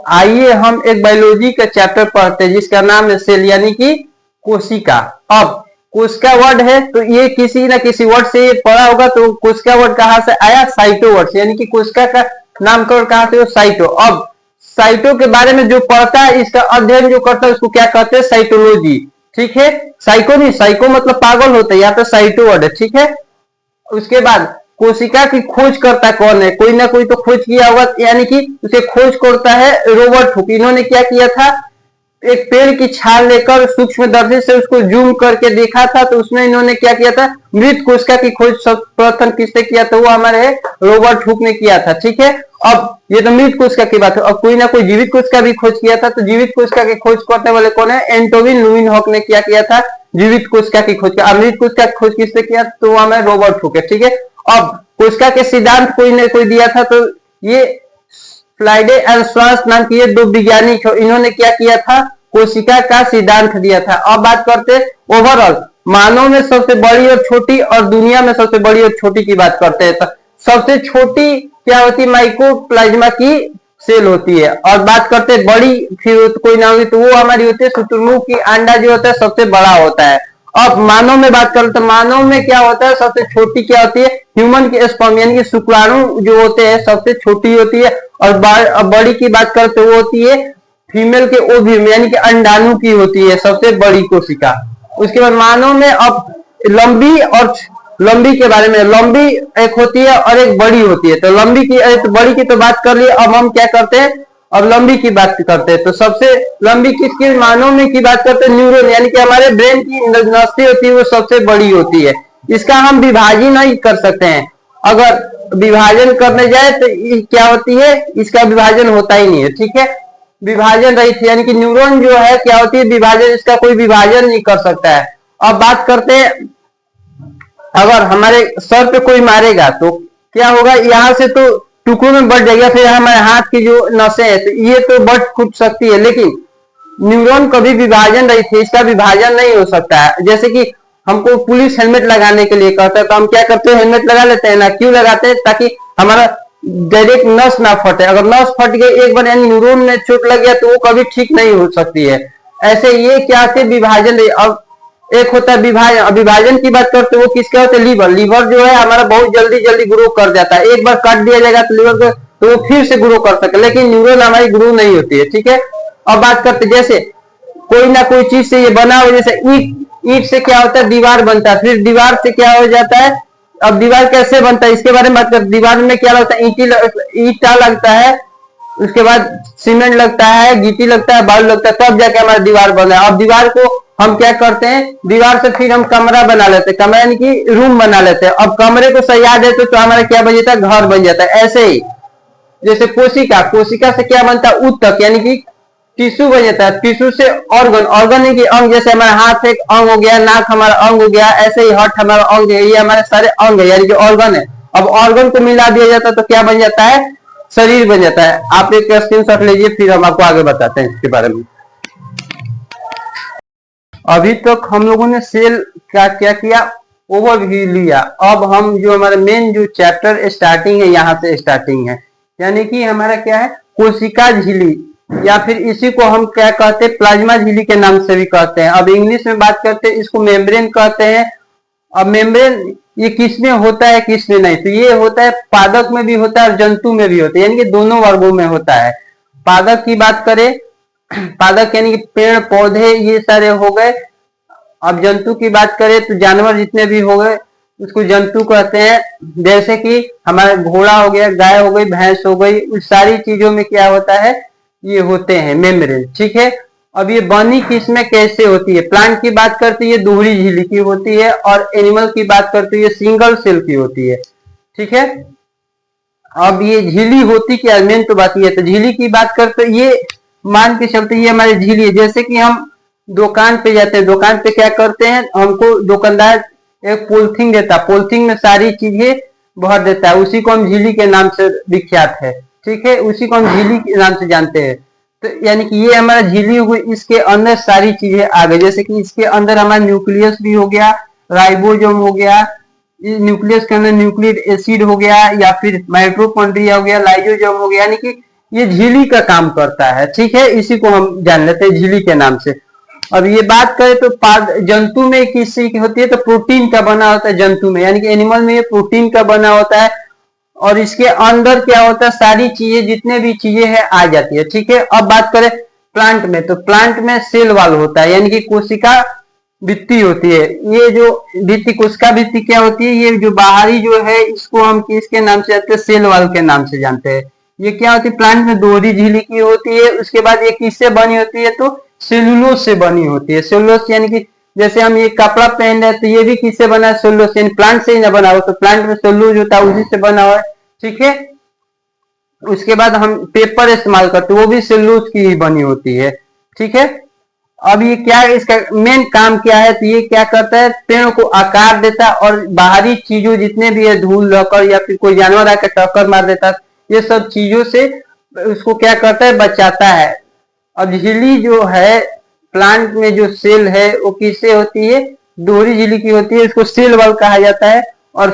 आइए हम एक बायोलॉजी का चैप्टर पढ़ते हैं जिसका नाम है सेल यानी कि कोशिका। अब कोशिका वर्ड है तो ये किसी ना किसी वर्ड से ये पढ़ा होगा, तो कोशिका वर्ड कहाँ से आया? साइटो वर्ड से, यानी कि कोशिका का नामकरण कहाँ से? साइटो। अब साइटो के बारे में जो पढ़ता है, इसका अध्ययन जो करता है उसको क्या कहते हैं? साइटोलॉजी। ठीक है, साइको नहीं, साइको मतलब पागल होता है, यहाँ पे साइटो वर्ड है। ठीक है, उसके बाद कोशिका की खोज करता कौन है? कोई ना कोई तो खोज किया होगा, यानी कि उसे खोज करता है रॉबर्ट हुक। इन्होंने क्या किया था? एक पेड़ की छाल लेकर सूक्ष्मदर्शी से उसको जूम करके देखा था, तो उसमें इन्होंने क्या किया था? मृत कोशिका की खोज सर्वप्रथम किसने किया था? वो हमारे रॉबर्ट हुक ने किया था। ठीक है, अब ये तो मृत कोशिका की बात है, अब कोई ना कोई जीवित कोशिका भी खोज किया था, तो जीवित कोशिका की खोज करने वाले कौन है? एंटोविन लुइनहॉक ने क्या किया था? जीवित कोशिका की खोज। अमृत कोशिका की खोज किसने किया? तो हमें रॉबर्ट हुक है। ठीक है, अब कोशिका के सिद्धांत कोई ने कोई दिया था, तो ये फ्लाइडे एंड स्वास नाम की ये दो वैज्ञानिक है, इन्होंने क्या किया था? कोशिका का सिद्धांत दिया था। अब बात करते हैं ओवरऑल मानव में सबसे बड़ी और छोटी और दुनिया में सबसे बड़ी और छोटी की बात करते हैं। तो सबसे छोटी क्या होती है? माइकोप्लाज्मा की सेल होती है। और बात करते हैं बड़ी, फिर कोई ना होगी तो वो हमारी होती है शुतुरमुर्ग की अंडा जो होता है सबसे बड़ा होता है। अब मानव में बात करें तो मानव में क्या होता है? सबसे छोटी क्या होती है? ह्यूमन की स्पर्म यानी कि शुक्राणु जो होते हैं सबसे छोटी होती है। और बड़ी की बात करें तो वो होती है फीमेल के ओव्यूम यानी कि अंडाणु की होती है सबसे बड़ी कोशिका। उसके बाद मानव में अब लंबी और लंबी के बारे में, लंबी एक होती है और एक बड़ी होती है। तो लंबी की तो बड़ी की तो बात कर ली, अब हम क्या करते हैं? अब लंबी की बात करते हैं। तो सबसे लंबी किसकी मानव में की बात करते हैं? न्यूरॉन यानी कि हमारे ब्रेन की नसें होती है वो सबसे बड़ी होती है। इसका हम विभाजन नहीं कर सकते हैं, अगर विभाजन करने जाए तो क्या होती है? इसका विभाजन होता ही नहीं है। ठीक है, विभाजन रहित यानी कि न्यूरॉन जो है क्या होती है? विभाजन, इसका कोई विभाजन नहीं कर सकता है। अब बात करते हैं अगर हमारे सर पे कोई मारेगा तो क्या होगा? यहाँ से तो टुकड़ों में बढ़ जाएगा, फिर हमारे हाथ की जो नसें हैं तो ये तो बढ़ फूट सकती है, लेकिन न्यूरॉन कभी विभाजन रही थी, इसका विभाजन नहीं हो सकता है। जैसे कि हमको पुलिस हेलमेट लगाने के लिए कहता है तो हम क्या करते हैं? हेलमेट लगा लेते हैं ना। क्यों लगाते हैं? ताकि हमारा डायरेक्ट नस ना फटे। अगर नस फट गई एक बार यानी न्यूरॉन में चोट लग गया तो वो कभी ठीक नहीं हो सकती है। ऐसे ये क्या थे? विभाजन। अब एक होता है विभाजन। विभाजन की बात करते वो किसका होता है? लीवर। लीवर जो है हमारा बहुत जल्दी जल्दी ग्रो कर जाता है, एक बार काट दिया जाएगा तो लीवर को तो वो फिर से ग्रो कर सके, लेकिन न्यूरॉन हमारी ग्रो नहीं होती है। ठीक है, अब बात करते जैसे कोई ना कोई चीज से ये बना हो, जैसे ईट, ईट से क्या होता है? दीवार बनता है, फिर दीवार से क्या हो जाता है? अब दीवार कैसे बनता है इसके बारे में बात करते। दीवार में क्या लगता है? ईटा लगता है, उसके बाद सीमेंट लगता है, गिट्टी लगता है, बालू लगता है, तब जाके हमारा दीवार बना है। अब दीवार को हम क्या करते हैं? दीवार से फिर हम कमरा बना लेते हैं, कमरा यानी कि रूम बना लेते हैं। अब कमरे को सजा देते तो हमारा क्या बन जाता है? घर बन जाता है। ऐसे ही जैसे कोशिका, कोशिका से क्या बनता है? ऊतक यानी कि टिश्यू बन जाता है, टिश्यू से ऑर्गन, ऑर्गन यानी कि अंग। जैसे हमारा हाथ एक अंग हो गया, नाक हमारा अंग हो गया, ऐसे ही हार्ट हमारा अंग है, ये हमारे सारे अंग है यानी कि ऑर्गन है। अब ऑर्गन को मिला दिया जाता है तो क्या बन जाता है? शरीर बन जाता है। आप एक स्क्रीनशॉट लीजिए, फिर हम आपको आगे बताते हैं इसके बारे में। अभी तक हम लोगों ने सेल का क्या किया? ओवरव्यू लिया। अब हम जो हमारे मेन जो चैप्टर स्टार्टिंग है यहाँ से स्टार्टिंग है, यानी कि हमारा क्या है? कोशिका झिल्ली, या फिर इसी को हम क्या कहते हैं? प्लाज्मा झिल्ली के नाम से भी कहते हैं। अब इंग्लिश में बात करते हैं इसको मेम्ब्रेन कहते हैं। अब मेम्ब्रेन ये किसमें होता है किसमें नहीं? तो ये होता है पादप में भी होता है और जंतु में भी होता है, यानी कि दोनों वर्गों में होता है। पादप की बात करें, पादप यानी कि पेड़ पौधे ये सारे हो गए। अब जंतु की बात करें तो जानवर जितने भी हो गए उसको जंतु कहते हैं। जैसे कि हमारा घोड़ा हो गया, गाय हो गई, भैंस हो गई, उस सारी चीजों में क्या होता है? ये होते हैं मेम्ब्रेन। ठीक है, अब ये बनी किसमें कैसे होती है? प्लांट की बात करते हैं ये दोहरी झिल्ली की होती है, और एनिमल की बात करते हैं ये सिंगल सेल की होती है। ठीक है, अब ये झिल्ली होती क्या? मेन तो बात ये है। तो झिल्ली की बात करते ये मान के चलते ये हमारी झिल्ली है। जैसे कि हम दुकान पे जाते हैं, दुकान पे क्या करते हैं? हमको दुकानदार एक पॉलिथीन देता है, पॉलिथीन में सारी चीजें भर देता है, उसी को हम झिल्ली के नाम से विख्यात है। ठीक है, उसी को हम झिल्ली के नाम से जानते हैं। तो यानी कि ये हमारा झिल्ली हो गई, इसके अंदर सारी चीजें आ गई। जैसे कि इसके अंदर हमारा न्यूक्लियस भी हो गया, राइबोसोम हो गया, न्यूक्लियस के अंदर न्यूक्लिक एसिड हो गया, या फिर माइटोकॉन्ड्रिया हो गया, लाइसोसोम हो गया, यानी कि ये झिल्ली का काम करता है, ठीक है, इसी को हम जान लेते हैं झिल्ली के नाम से। अब ये बात करें तो जंतु में किसी की होती है तो प्रोटीन का बना होता है जंतु में, यानी कि एनिमल में ये प्रोटीन का बना होता है, और इसके अंदर क्या होता है, सारी चीजें जितने भी चीजें हैं आ जाती है, ठीक है। अब बात करें प्लांट में, तो प्लांट में सेल वॉल होता है, यानी कि कोशिका भित्ति होती है। ये जो भित्ति, कोशिका भित्ति क्या होती है, ये जो बाहरी जो है इसको हम किसके नाम से जानते हैं, सेल वॉल के नाम से जानते हैं। ये क्या होती है, प्लांट में दोहरी झिल्ली की होती है। उसके बाद ये किससे बनी होती है, तो सेलुलोज से बनी होती है। सेलुलोज यानी कि जैसे हम ये कपड़ा पहन रहे हैं तो ये भी किससे बना है, सेलुलोज, यानी प्लांट से ही ना बना हो, तो प्लांट में सेलुलोज होता है, उसी से बना हुआ है, ठीक है। उसके बाद हम पेपर इस्तेमाल करते हैं, वो भी सेलुलोज की ही बनी होती है, ठीक है। अब ये क्या है, इसका मेन काम क्या है, तो ये क्या करता है, पेड़ को आकार देता है और बाहरी चीजों जितने भी है, धूल लकड़ या फिर कोई जानवर आकर टक्कर मार देता है, ये सब चीजों से उसको क्या करता है, बचाता है। अब झिल्ली जो है प्लांट में, जो सेल है वो किससे होती है, दोहरी झिल्ली की होती है, इसको सेल वॉल कहा जाता है। और